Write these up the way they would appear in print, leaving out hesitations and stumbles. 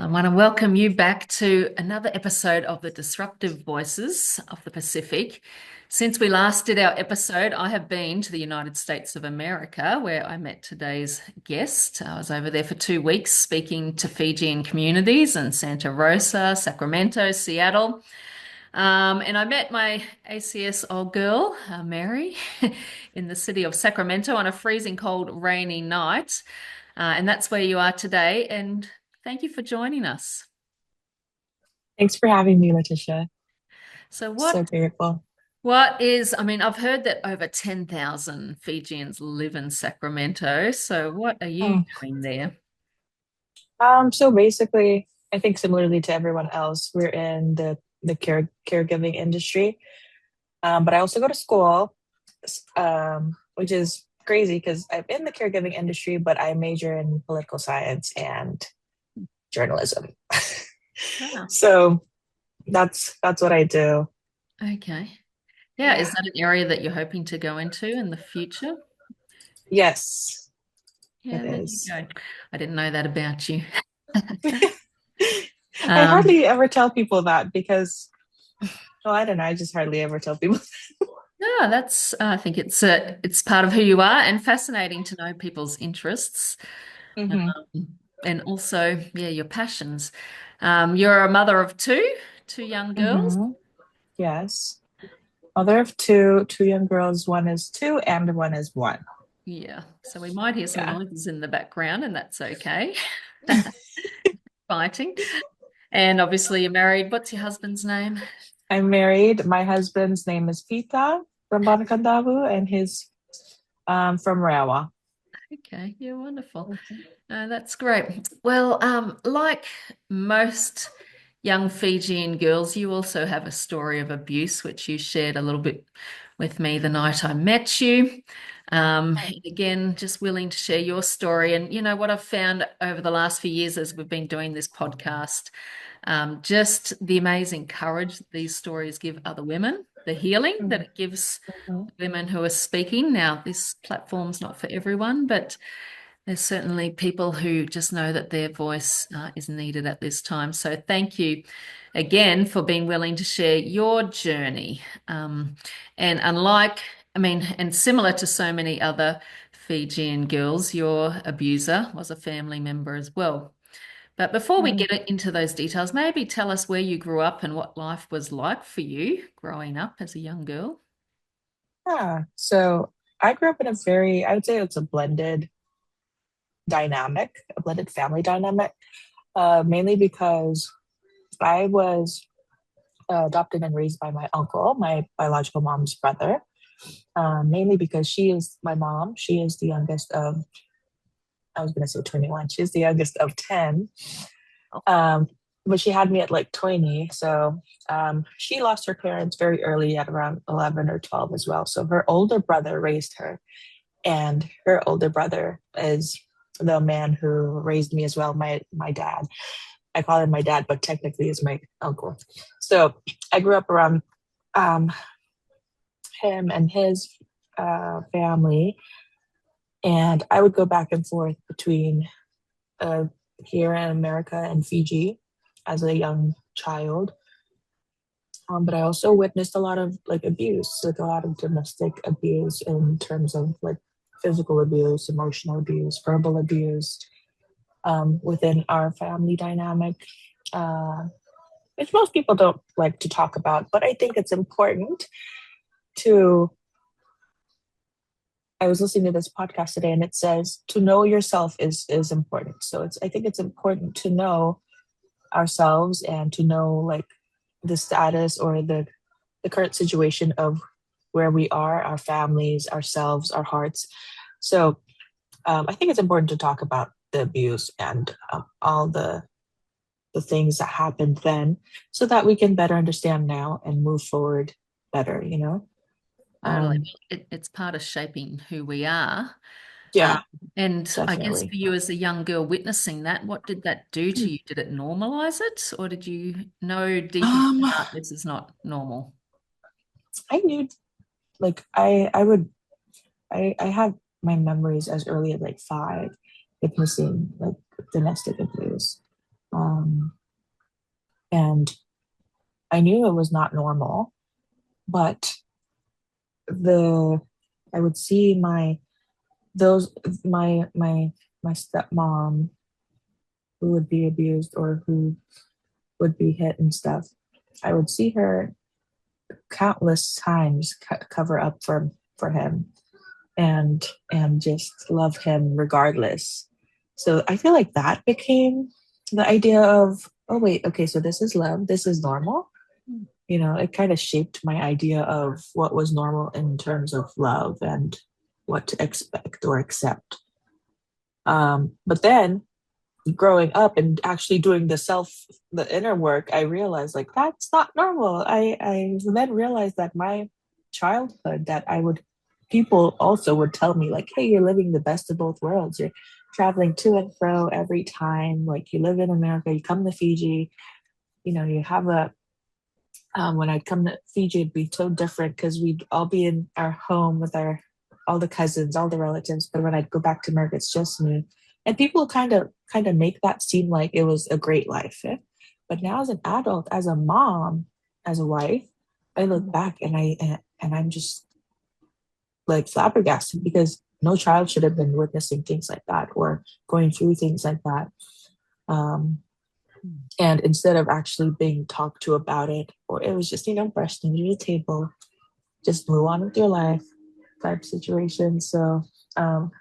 I want to welcome you back to another episode of the Disruptive Voices of the Pacific. Since we last did our episode, I have been to the United States of America, where I met today's guest. I was over there for 2 weeks speaking to Fijian communities in Santa Rosa, Sacramento, Seattle. And I met my ACS old girl, Mary, in the city of Sacramento on a freezing cold, rainy night. And that's where you are today. And thank you for joining us. Thanks for having me, Letitia. So So grateful. I mean, I've heard that over 10,000 Fijians live in Sacramento. So what are you Oh, doing there? so basically, I think similarly to everyone else, we're in the caregiving industry. But I also go to school, which is crazy because I'm in the caregiving industry, but I major in political science and journalism. Ah, So that's what I do. okay. Yeah, is Yeah. that an area that you're hoping to go into in the future? Yes, it Yeah, there you is. go. I didn't know that about you. I Um, hardly ever tell people that because, well, I don't know. I just hardly ever tell people. yeah, I think it's part of who you are and fascinating to know people's interests. Hmm. And also, yeah, your passions. You're a mother of two young girls. Hmm. Yes. Mother of two young girls. One is two and one is one. Yeah, so we might hear some Yeah. noises in the background, and that's okay. Fighting. And obviously, you're married. What's your husband's name? I'm married. My husband's name is Pita from Banakandavu and his from Rawa. Okay, yeah, wonderful. That's great. Well, like most young Fijian girls, you also have a story of abuse, which you shared a little bit with me the night I met you. And again, just willing to share your story. And you know what I've found over the last few years as we've been doing this podcast, just the amazing courage that these stories give other women, the healing that Mhm. it gives women who are speaking. Now, this platform's not for everyone, but there's certainly people who just know that their voice is needed at this time. So thank you again for being willing to share your journey. And unlike, I mean, and similar to so many other Fijian girls, your abuser was a family member as well. But before we Mhm. get into those details, maybe tell us where you grew up and what life was like for you growing up as a young girl. Yeah. So I grew up in a very, I would say it's a blended dynamic, a blended family dynamic, mainly because I was adopted and raised by my uncle, my biological mom's brother, mainly because she is my mom. She is the youngest of, I was going to say 21. She's the youngest of 10. Um, but she had me at like 20. So she lost her parents very early at around 11 or 12 as well. So her older brother raised her, and her older brother is the man who raised me as well, my dad. I call him my dad, but technically is my uncle. So I grew up around um, him and his family, and I would go back and forth between uh, here in America and Fiji as a young child. But I also witnessed a lot of like abuse, like a lot of domestic abuse in terms of like physical abuse, emotional abuse, verbal abuse within our family dynamic, uh, which most people don't like to talk about. But I think it's important to. I was listening to this podcast today, and it says to know yourself is important. So I think it's important to know ourselves and to know like the status or the current situation of where we are, our families, ourselves, our hearts. So I think it's important to talk about the abuse and all the things that happened then, so that we can better understand now and move forward better. You know? Totally. Um, It's part of shaping who we are. Um, yeah, and I guess definitely. for you as a young girl witnessing that, what did that do to you? Did it normalize it, or did you know deep in Um, your heart this is not normal? I knew like I would I have my memories as early as like 5, witnessing like domestic abuse. Um, and I knew it was not normal, but the I would see those my stepmom who would be abused or who would be hit and stuff. I would see her countless times cover up for him and just love him regardless. So I feel like that became the idea of, oh wait, okay, so this is love, this is normal. You know, it kind of shaped my idea of what was normal in terms of love and what to expect or accept. But then growing up and actually doing the inner work, I realized like that's not normal. I then realized that my childhood that I would people also would tell me like, hey, you're living the best of both worlds. You're traveling to and fro every time. Like you live in America, you come to Fiji, you know, you have a when I'd come to Fiji, it'd be so different because we'd all be in our home with our all the cousins, all the relatives. But when I'd go back to America, it's just me. And people kind of make that seem like it was a great life. Eh? But now as an adult, as a mom, as a wife, I look back and I'm just like flabbergasted because no child should have been witnessing things like that or going through things like that. Um, and instead of actually being talked to about it, or it was just, you know, brushed under the table, just move on with your life type situation. So um,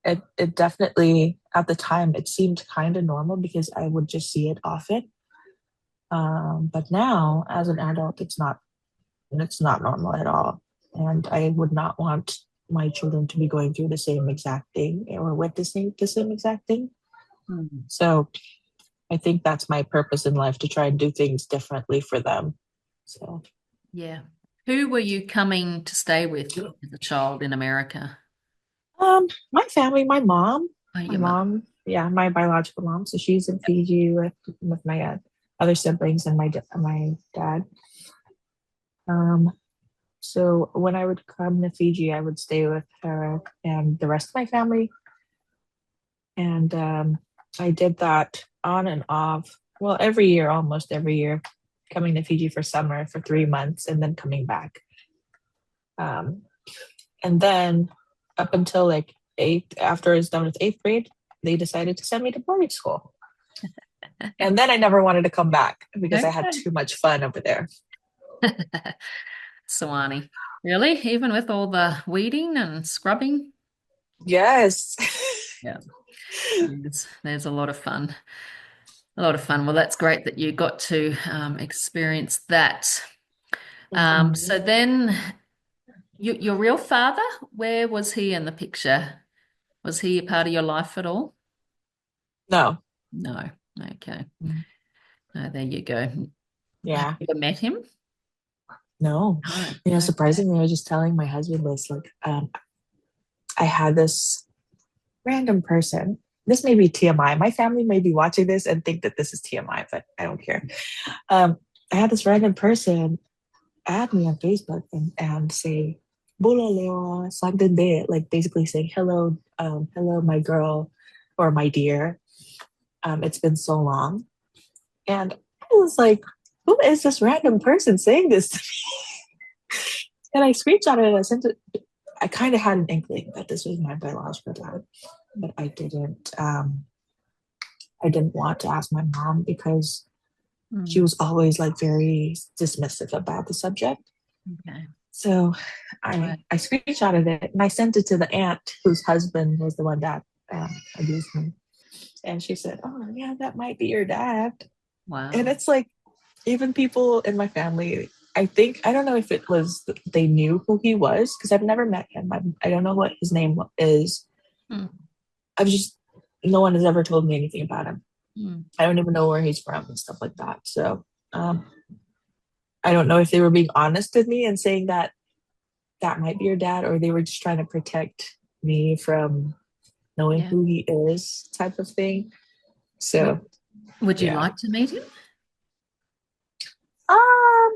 it definitely, at the time, it seemed kind of normal because I would just see it often. But now, as an adult, it's not normal at all. And I would not want my children to be going through the same exact thing or witnessing the same exact thing. Mm. So I think that's my purpose in life to try and do things differently for them. So, Yeah. Who were you coming to stay with as a child in America? my family, Oh, my your mum. mom, yeah, my biological mom. So she's in Fiji with my other siblings and my dad. Um, so when I would come to Fiji, I would stay with her and the rest of my family, and I did that on and off. Well, every year, almost every year, coming to Fiji for summer for 3 months and then coming back. Um, and then up until like eighth, after I was done with eighth grade, they decided to send me to boarding school. And then I never wanted to come back because I had Okay. too much fun over there. Sawani. Really? Even with all the weeding and scrubbing? Yes. Yeah. There's a lot of fun. A lot of fun. Well, that's great that you got to experience that. Mhm. So then, your real father, where was he in the picture? Was he a part of your life at all? No. No. Okay. No, there you go. Have Yeah. you ever met him? No. No. You know, Okay. surprisingly, I was just telling my husband this. Like, I had this random person. This may be TMI. My family may be watching this and think that this is TMI, but I don't care. Um, I had this random person add me on Facebook and say, Bula Lewa, Sandende, like basically saying, hello, hello, my girl or my dear. It's been so long. And I was like, who is this random person saying this to me? And I screenshotted it and I sent it. I kind of had an inkling that this was my biological dad, but I didn't want to ask my mom because she Mm, was always like very dismissive about the subject. okay. So Right. I screenshotted it and I sent it to the aunt whose husband was the one that abused me. And she said, oh, yeah, that might be your dad. And Wow. it's like, even people in my family, I think, I don't know if it was they knew who he was because I've never met him. I don't know what his name is. Mm, I've just, no one has ever told me anything about him. mm, I don't even know where he's from and stuff like that. So um, I don't know if they were being honest with me and saying that that might be your dad, or they were just trying to protect me from knowing yeah. who he is, type of thing. Would So, Would you yeah. like to meet him? Um,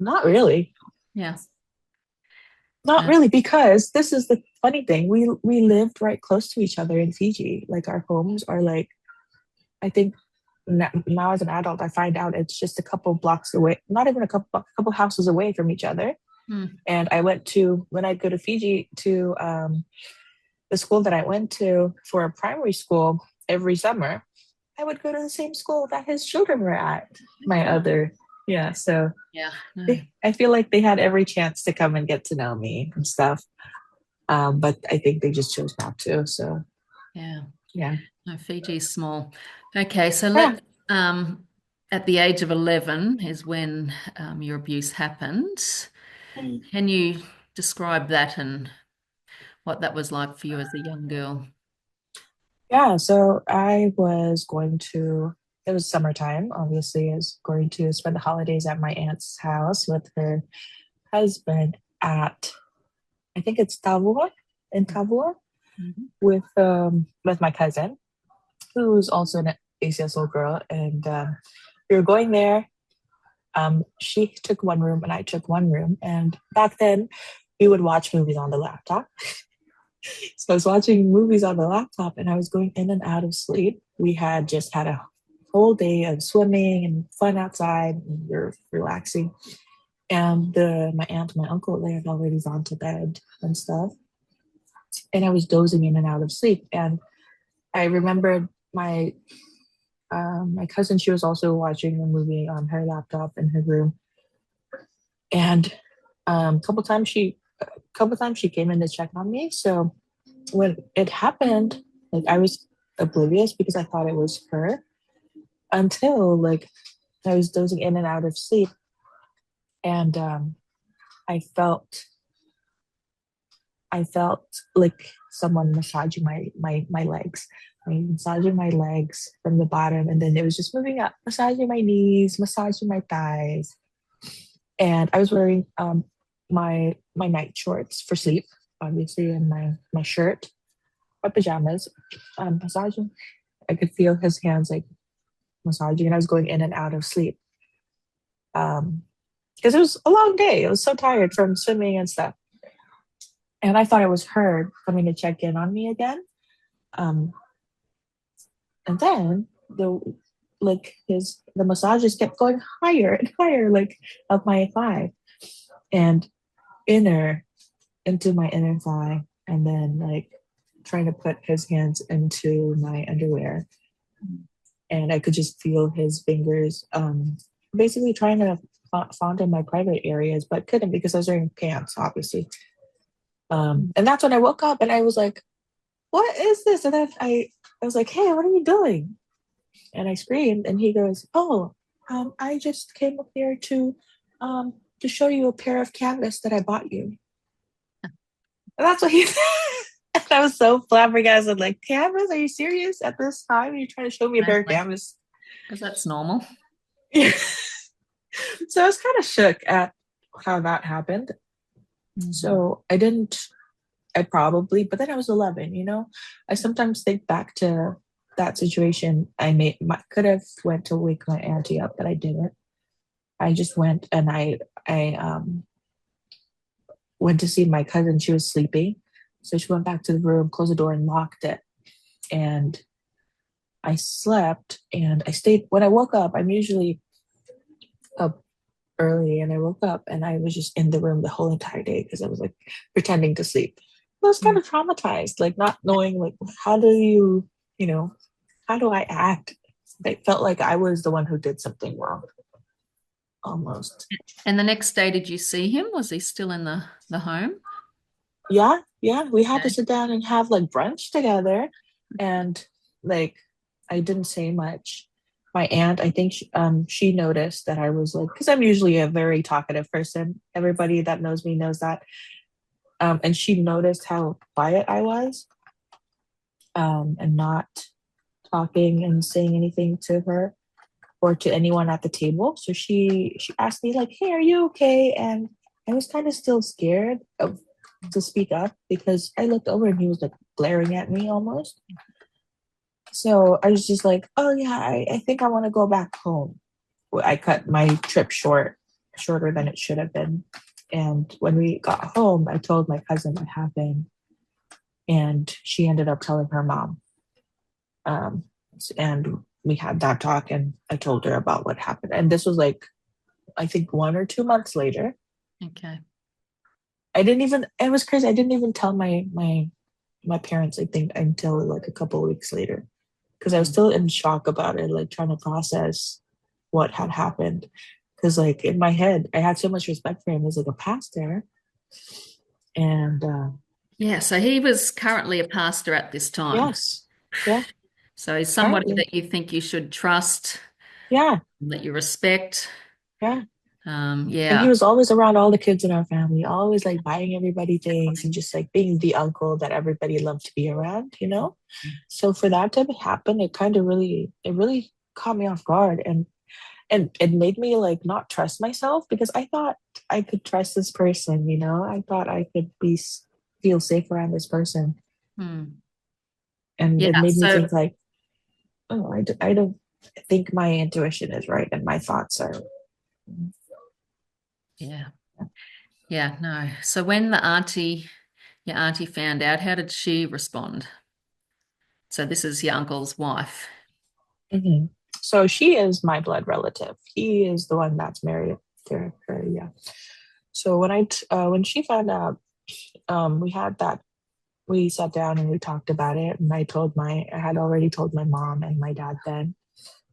not really. Yeah. Not Uh, really, because this is the funny thing. We lived right close to each other in Fiji. Like our homes are like I think now as an adult, I find out it's just a couple blocks away, not even a couple houses away from each other. Hmm. And I went to when I'd go to Fiji to the school that I went to for a primary school every summer. I would go to the same school that his children were at. My Okay. other, yeah. So Yeah, no, I feel like they had every chance to come and get to know me and stuff. But I think they just chose not to. So yeah, yeah, no, Fiji's small. Okay, so yeah. at the age of 11 is when your abuse happened. Can you describe that and what that was like for you as a young girl? Yeah, so I was going to, it was summertime, obviously. I was going to spend the holidays at my aunt's house with her husband at, I think it's Tavor, in Tavor, Mhm. with my cousin, who's also an 8 years old girl. And we were going there. She took one room and I took one room. And back then, we would watch movies on the laptop. So I was watching movies on the laptop and I was going in and out of sleep. We had just had a whole day of swimming and fun outside and we were relaxing. And my aunt and my uncle, they had already gone to bed and stuff. And I was dozing in and out of sleep. And I remembered my cousin, she was also watching a movie on her laptop in her room. And a couple times she came in to check on me. So when it happened, like I was oblivious because I thought it was her until like I was dozing in and out of sleep, and I felt I felt like someone massaging my legs, massaging my legs from the bottom, and then it was just moving up, massaging my knees, massaging my thighs, and I was wearing my night shorts for sleep, obviously, and my shirt, my pajamas, massaging. I could feel his hands like massaging, and I was going in and out of sleep. Because it was a long day. I was so tired from swimming and stuff. And I thought it was her coming to check in on me again. Um, and then the massages kept going higher and higher, like up my thigh and inner into my inner thigh, and then like trying to put his hands into my underwear. And I could just feel his fingers basically trying to fondle my private areas, but couldn't because I was wearing pants, obviously. And that's when I woke up and I was like, what is this? And then I was like, hey, what are you doing? And I screamed and he goes, oh, I just came up here to show you a pair of canvas that I bought you. And that's what he said. And I was so flabbergasted, like, canvas? Are you serious at this time? You're trying to show me a pair of Exactly, canvas? because that's normal. Yeah. So I was kind of shook at how that happened. Mhm. So I probably, but then I was 11, you know? I sometimes think back to that situation. Could have went to wake my auntie up, but I didn't. I just went and I went to see my cousin. She was sleeping. So she went back to the room, closed the door and locked it. And I slept and I stayed. When I woke up, I'm usually up early and I woke up and I was just in the room the whole entire day because I was like pretending to sleep. I was kind Mm. of traumatized, like not knowing like how do you know, how do I act? I felt like I was the one who did something wrong almost. And the next day, did you see him? Was he still in the home? Yeah, yeah. We had to Okay. sit down and have like brunch together and like I didn't say much. My aunt, I think she noticed that I was like, because I'm usually a very talkative person. Everybody that knows me knows that. And she noticed how quiet I was, and not talking and saying anything to her or to anyone at the table. So she asked me like, "Hey, are you okay?" And I was kind of still scared of to speak up because I looked over and he was like glaring at me almost. So I was just like, "Oh yeah, I think I want to go back home." I cut my trip shorter than it should have been. And when we got home, I told my cousin what happened, and she ended up telling her mom. Um, and we had that talk, and I told her about what happened. And this was like, I think 1 or 2 months later. Okay. I didn't even, it was crazy. I didn't even tell my parents, I think, until like a couple of weeks later. Because I was Mm. still in shock about it, like trying to process what had happened. Because like in my head, I had so much respect for him as like a pastor. And Yeah, so he was currently a pastor at this time. yes, yeah, So he's somebody currently. that you think you should trust, Yeah, that you respect. yeah. And he Yeah. was always around all the kids in our family, always like buying everybody things and just like being the uncle that everybody loved to be around, you know? So for that to happen, it kind of really, it really caught me off guard, and it made me like not trust myself because I thought I could trust this person, you know? I thought I could feel safe around this person. Hmm. And Yeah. it made me So think like, oh, I don't think my intuition is right and my thoughts are. yeah. Yeah, no. So when your auntie found out, how did she respond? So this is your uncle's wife. Mhm. So she is my blood relative. He is the one that's married to her. Yeah. So when she found out, we had that we sat down and we talked about it, and I had already told my mom and my dad then.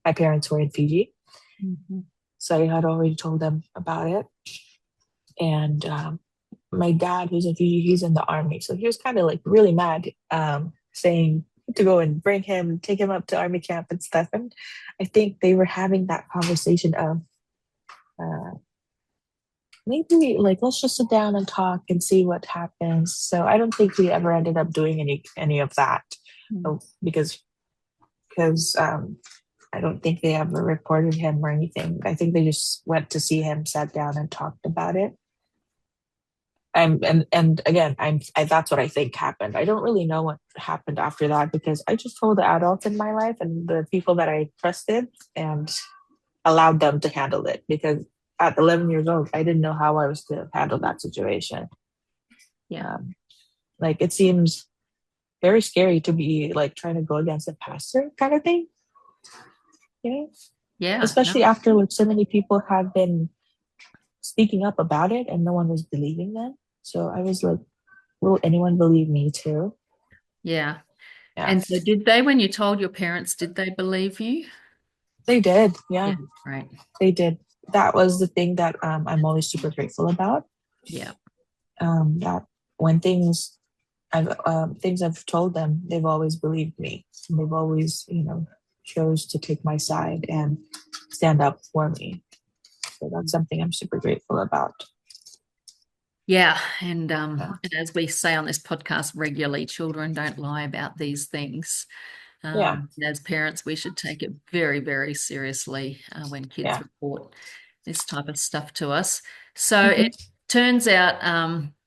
My parents were in Fiji, Mhm. so I had already told them about it. And my dad, who's in Fiji, he's in the army, so he was kind of like really mad, saying to go and bring him, take him up to army camp and stuff. And I think they were having that conversation of uh, maybe like let's just sit down and talk and see what happens. So I don't think we ever ended up doing any of that. Mm. Oh, because I don't think they ever reported him or anything. I think they just went to see him, sat down, and talked about it. And again, that's what I think happened. I don't really know what happened after that because I just told the adults in my life and the people that I trusted and allowed them to handle it because at 11 years old, I didn't know how I was to handle that situation. Yeah. Um, like it seems very scary to be like trying to go against a pastor kind of thing, you know? Yeah. No. Especially after like so many people have been speaking up about it and no one was believing them. So I was like, will anyone believe me too? Yeah. Yeah, And so did they, when you told your parents, did they believe you? they did. Yeah. Yeah, Right. they did. That was the thing that I'm always super grateful about. Yeah. That when things I've told them, they've always believed me. And they've always, chose to take my side and stand up for me. So that's something I'm super grateful about. Yeah. Yeah, And as we say on this podcast regularly, children don't lie about these things. yeah, As parents, we should take it very, very seriously when kids yeah. report this type of stuff to us. So Hmm. it turns out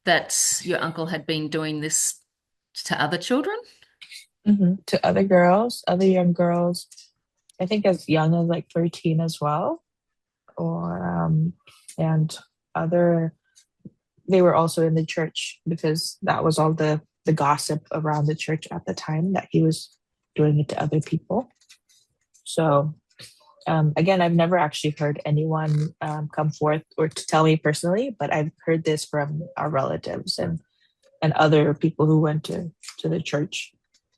that your uncle had been doing this to other children. To other girls, other young girls, I think as young as like 13 as well, or and other they were also in the church because that was all the gossip around the church at the time that he was doing it to other people. So again, I've never actually heard anyone come forth or to tell me personally, but I've heard this from our relatives and other people who went to the church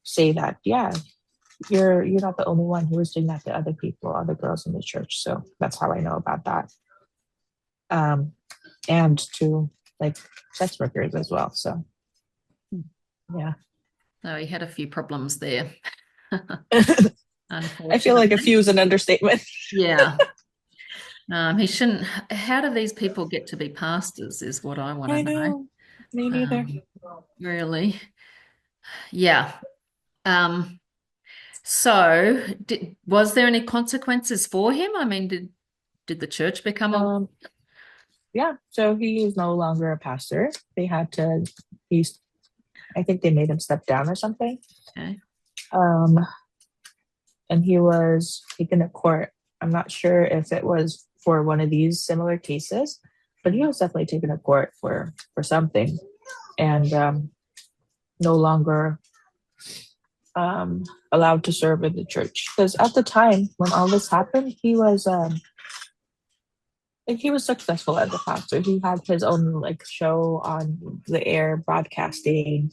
say that yeah, you're not the only one who was doing that to other people, other girls in the church. So that's how I know about that. Um, and to like sex workers as well. So yeah. So he had a few problems there, I feel like a unfortunately. few is an understatement. Yeah. He shouldn't. How do these people get to be pastors, is what I want to I know. know. Me neither. Really. Yeah. Um, was there any consequences for him? I mean, did the church become aware? Um, yeah. So he is no longer a pastor. They had to. He's. I think they made him step down or something. Okay. Um, and he was taken to court. I'm not sure if it was for one of these similar cases, but he was definitely taken to court for something, and no longer allowed to serve in the church. Because at the time when all this happened, he was successful as a pastor. He had his own like show on the air broadcasting,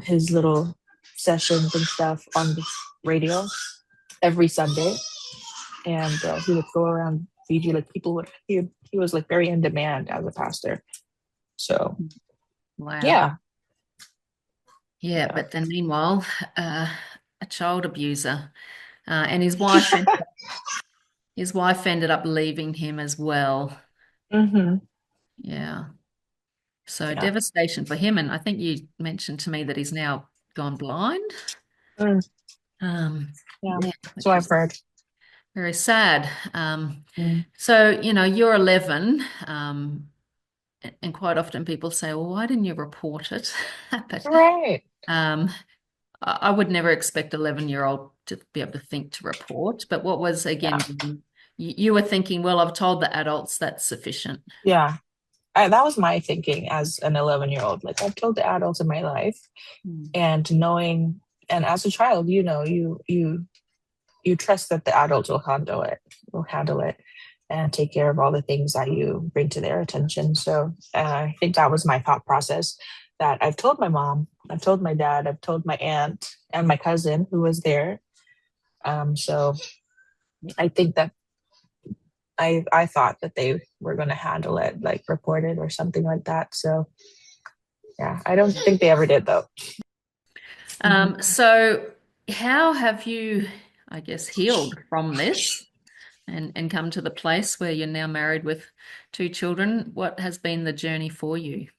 his little sessions and stuff on the radio every Sunday, and he would go around Fiji. Like people would, he was like very in demand as a pastor. So Wow. yeah, Yeah, yeah. but then meanwhile, uh, a child abuser, and his wife ended up leaving him as well. Mm-hmm. Yeah. So Yeah. devastation for him. And I think you mentioned to me that he's now gone blind. Mm, yeah. Yeah, So which I've is heard. very sad. Mm. So, you're 11, and quite often people say, well, why didn't you report it? But Right. um, I would never expect 11-year-old to be able to think to report. But what was, Yeah. again, you were thinking, well, I've told the adults that's sufficient. Yeah. That was my thinking as an 11-year-old. Like I've told the adults in my life, Hmm. and knowing, and as a child, you trust that the adults will handle it, and take care of all the things that you bring to their attention. So I think that was my thought process. That I've told my mom, I've told my dad, I've told my aunt and my cousin who was there. So I think that I thought that they were going to handle it, like report it or something like that. So yeah, I don't think they ever did though. Mhm. So how have you, I guess, healed from this and come to the place where you're now married with two children? What has been the journey for you?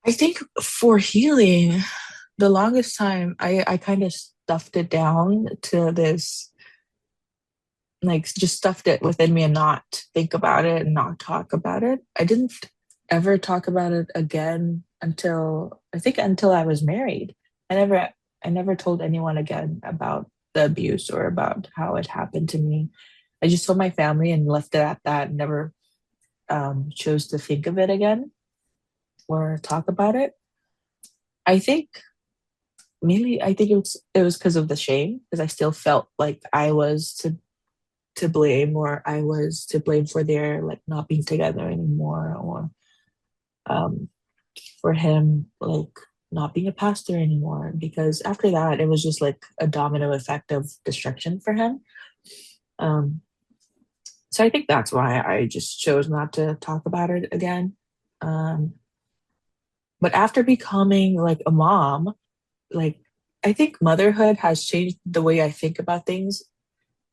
I think for healing, the longest time I kind of stuffed it down to this, like just stuffed it within me and not think about it and not talk about it. I didn't ever talk about it again until I think until I was married. I never told anyone again about the abuse or about how it happened to me. I just told my family and left it at that. Never chose to think of it again or talk about it. I think mainly I think it was because of the shame, because I still felt like I was to blame, or I was to blame for their like not being together anymore, or um for him like not being a pastor anymore, because after that it was just like a domino effect of destruction for him. um so I think that's why I just chose not to talk about it again. um but after becoming like a mom, like I think motherhood has changed the way I think about things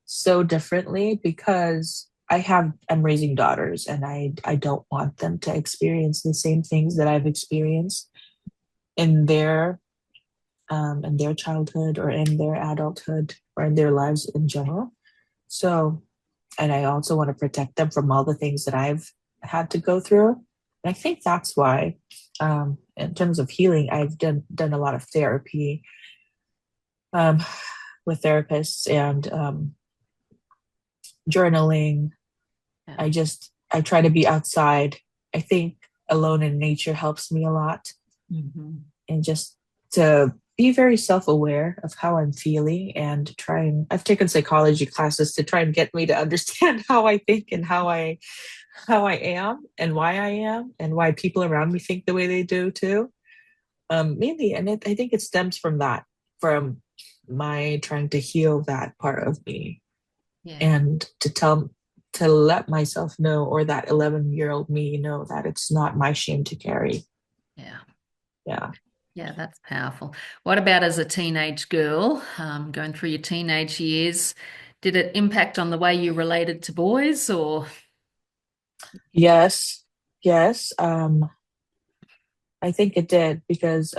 so differently, because I'm raising daughters, and I don't want them to experience the same things that I've experienced in their childhood or in their adulthood or in their lives in general. So, and I also want to protect them from all the things that I've had to go through. And I think that's why, in terms of healing, I've done a lot of therapy, um, with therapists, and journaling. Yeah. I try to be outside. I think alone in nature helps me a lot, Hmm. and just to be very self-aware of how I'm feeling, and I've taken psychology classes to try and get me to understand how I think and how I am and why I am and why people around me think the way they do too. Mainly, and I think it stems from that, from my trying to heal that part of me, Yeah. and to let myself know, or that 11-year-old me know, that it's not my shame to carry. Yeah. Yeah. Yeah, that's powerful. What about as a teenage girl, going through your teenage years? Did it impact on the way you related to boys or? Yes. Yes. I think it did, because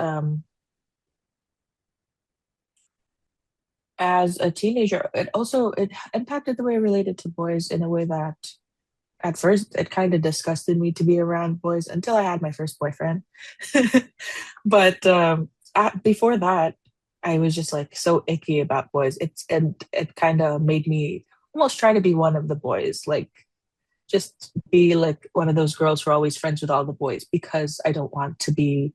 as a teenager, it impacted the way I related to boys in a way that at first it kind of disgusted me to be around boys until I had my first boyfriend. But before that, I was just like so icky about boys. And it kind of made me almost try to be one of the boys, like just be like one of those girls who are always friends with all the boys, because I don't want to be,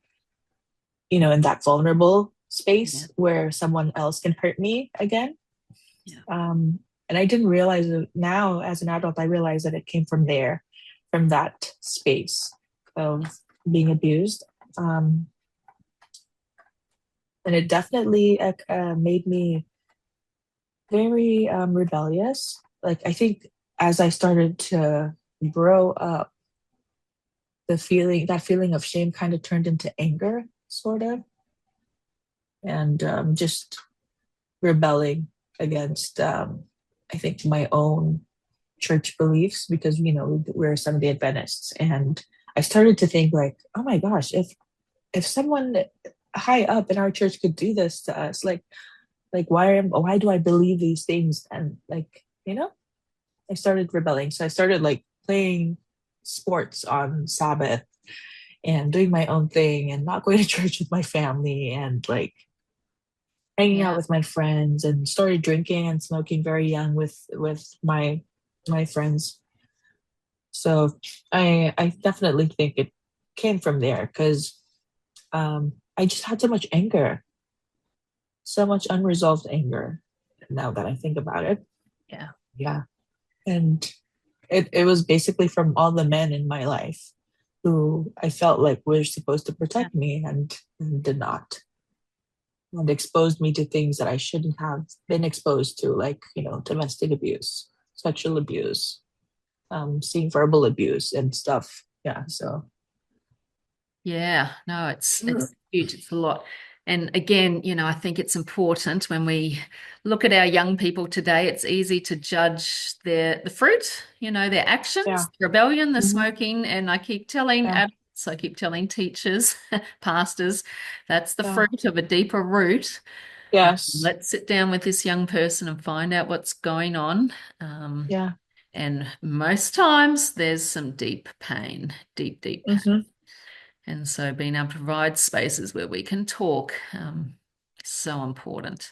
in that vulnerable Yeah. space where someone else can hurt me again. Yeah. Um, and I didn't realize it now as an adult, I realized that it came from there, from that space of being abused. Um, and it definitely made me very rebellious. Like, I think as I started to grow up, that feeling of shame kind of turned into anger, sort of, and just rebelling against, I think, my own church beliefs because, we're Seventh-day Adventists. And I started to think, like, oh my gosh, if someone high up in our church could do this to us, like why do I believe these things? And like, I started rebelling. So I started like playing sports on Sabbath and doing my own thing and not going to church with my family and like hanging out Yeah. with my friends, and started drinking and smoking very young with my friends. So I definitely think it came from there because I just had so much anger, so much unresolved anger. Now that I think about it, Yeah. yeah, and it was basically from all the men in my life who I felt like were supposed to Yeah. protect me and did not, and exposed me to things that I shouldn't have been exposed to, like, domestic abuse, sexual abuse, seeing verbal abuse and stuff. Yeah, so Yeah, no, it's huge. It's a lot. And again, I think it's important when we look at our young people today, it's easy to judge the fruit, their yeah, actions, the rebellion, the hmm, smoking. And I keep telling yeah, adults, I keep telling teachers, pastors, that's the yeah, fruit of a deeper root. yes, Let's sit down with this young person and find out what's going on. Um, yeah, and most times there's some deep pain, deep, deep pain. hmm, And so being able to provide spaces where we can talk is so important.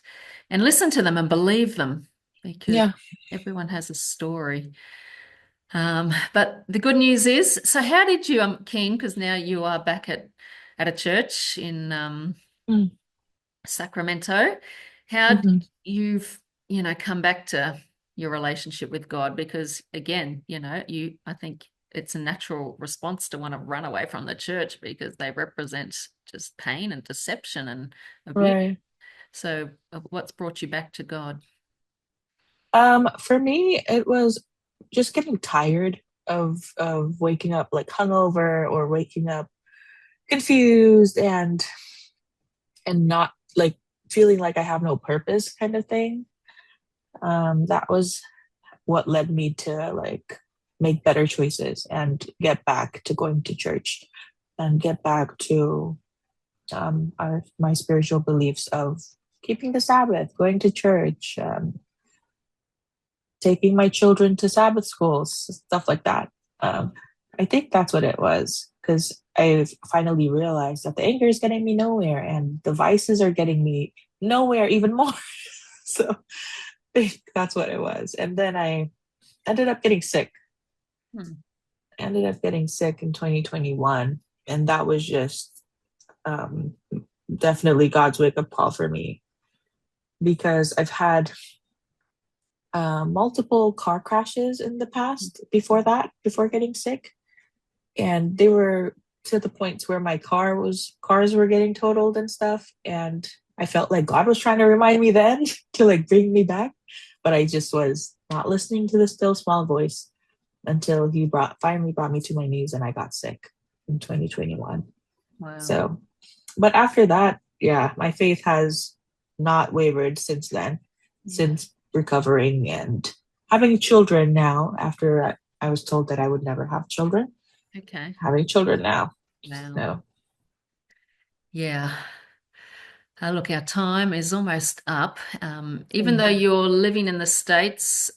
And listen to them and believe them because yeah. everyone has a story. But the good news is, so how did you, I'm keen because now you are back at a church in Mm, Sacramento. How did hmm. come back to your relationship with God? Because again, I think it's a natural response to want to run away from the church because they represent just pain and deception and abuse. Right. So, what's brought you back to God? For me, it was just getting tired of waking up like hungover, or waking up confused and not like feeling like I have no purpose, kind of thing. That was what led me to like make better choices and get back to going to church and get back to my spiritual beliefs of keeping the Sabbath, going to church, taking my children to Sabbath schools, stuff like that. Um, I think that's what it was, because I finally realized that the anger is getting me nowhere and the vices are getting me nowhere even more. So I think that's what it was. And then I ended up getting sick. Hmm. Ended up getting sick in 2021. And that was just um, definitely God's wake up call for me, because I've had multiple car crashes in the past before that, before getting sick. And they were to the points where my cars were getting totaled and stuff. And I felt like God was trying to remind me then to like bring me back. But I just was not listening to the still small voice until he finally brought me to my knees and I got sick in 2021. Wow. So, but after that, yeah, my faith has not wavered since then, Yeah. since recovering and having children now, after I was told that I would never have children, Okay. having children now. Wow. So, Yeah. Look, our time is almost up. Even though mm, you're living in the States,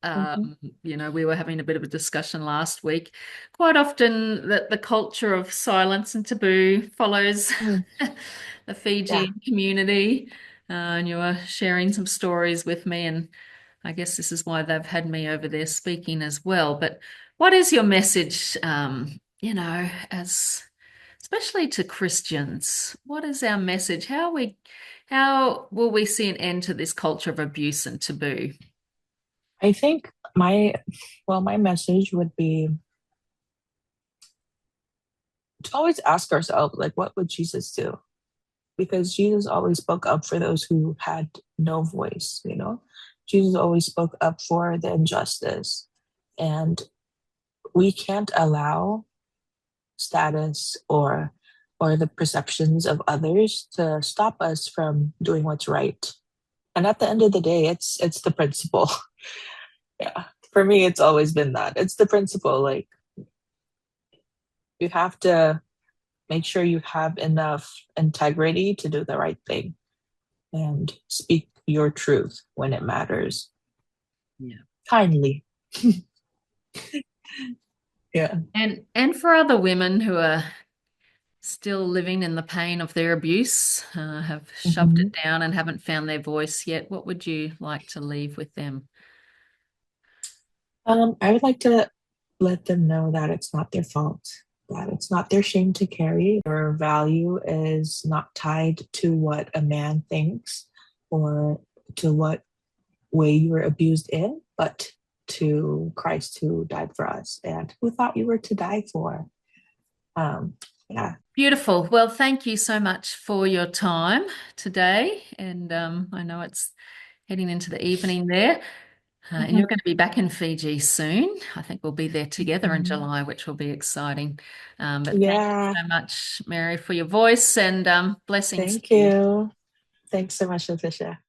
mhm, we were having a bit of a discussion last week. Quite often, the culture of silence and taboo follows mm, the yeah. Fiji community. And you were sharing some stories with me, and I guess this is why they've had me over there speaking as well. But what is your message, as especially to Christians? What is our message? How will we see an end to this culture of abuse and taboo? I think my message would be to always ask ourselves, like, what would Jesus do? Because Jesus always spoke up for those who had no voice, you know? Jesus always spoke up for the injustice. And we can't allow status or the perceptions of others to stop us from doing what's right. And at the end of the day, it's the principle. Yeah. For me, it's always been that. It's the principle. Like you have to make sure you have enough integrity to do the right thing and speak your truth when it matters. Yeah. Kindly. Yeah. And for other women who are still living in the pain of their abuse, have shoved it Mhm. down and haven't found their voice yet, what would you like to leave with them? I would like to let them know that it's not their fault, that it's not their shame to carry. Your value is not tied to what a man thinks or to what way you were abused in, but to Christ who died for us and who thought you were to die for. Yeah. Beautiful. Well, thank you so much for your time today. And I know it's heading into the evening there. And you're Mhm. going to be back in Fiji soon. I think we'll be there together in Mhm. July, which will be exciting. But thank you Yeah. so much, Mary, for your voice and blessings Thank to you. you. Thanks so much, Letitia.